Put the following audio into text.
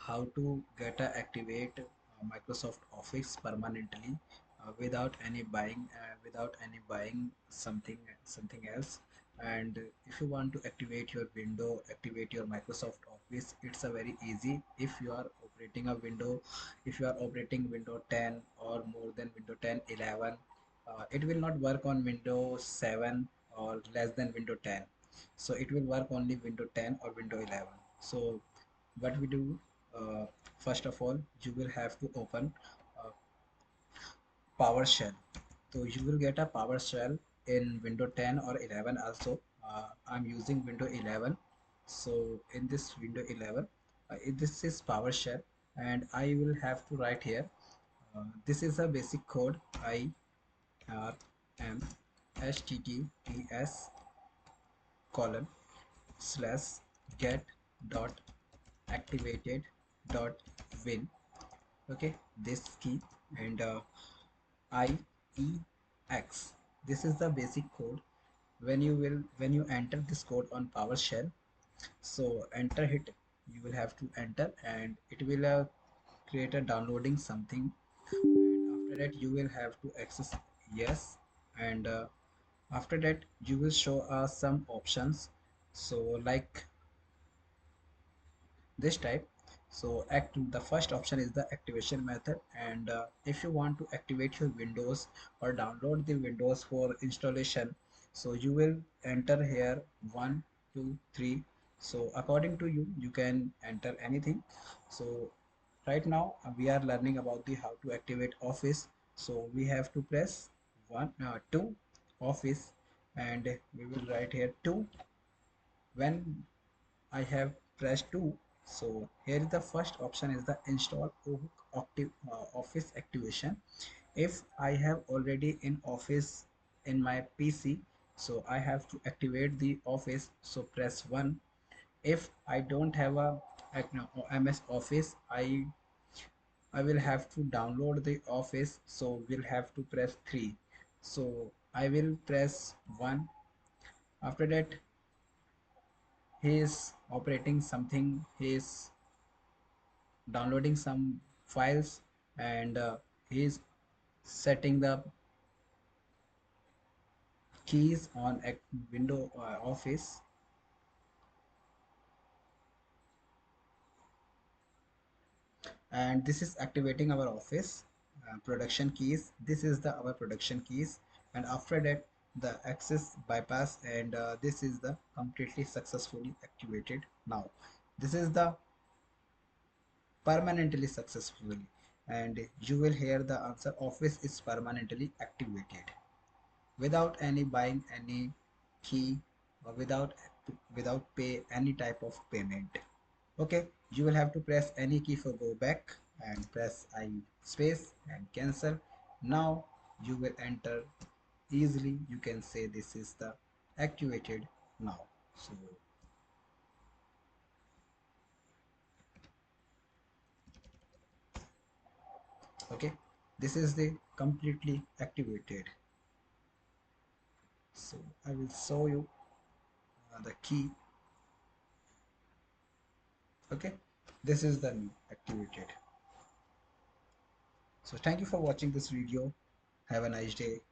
how to get a activate Microsoft Office permanently without any buying something else. And if you want to activate your Microsoft Office, it's a very easy. If you are operating Windows 10 or more than Windows 10 11, it will not work on Windows 7 or less than Windows 10. So it will work only Windows 10 or Windows 11. So what we do, uh, first of all you will have to open uh, PowerShell. So you will get a PowerShell in Windows 10 or 11 also. I'm using Windows 11. So in this Windows 11, this is PowerShell, and I will have to write here. This is a basic code. IRM HTTPS colon slash get dot activated dot win. Okay, this key, and IEX. This is the basic code. When you enter this code on PowerShell, so enter it. You will have to enter, and it will create a downloading something. And after that, you will have to access yes, and after that, you will show some options. So like this type. So the first option is the activation method, and if you want to activate your Windows or download the Windows for installation, so you will enter here 1 2 3. So according to you, you can enter anything. So right now we are learning about the how to activate Office. So we have to press 2 Office, and we will write here 2. When I have pressed 2. So here is the first option is the install Office activation. If I have already in Office in my PC, so I have to activate the Office. So press 1. If I don't have a no, MS Office, I will have to download the Office. So we'll have to press 3. So I will press 1. After that, he is operating something. He is downloading some files, and he's setting the keys on a window Office. And this is activating our Office production keys. This is the our production keys, and after that the access bypass, and this is the completely successfully activated. Now this is the permanently successfully, and you will hear the answer: Office is permanently activated without any buying any key, or without pay any type of payment. Okay, you will have to press any key for go back, and press I space and cancel. Now you will enter easily. You can say this is the activated now. So okay, this is the completely activated. So I will show you the key. Okay, this is the activated. So thank you for watching this video. Have a nice day.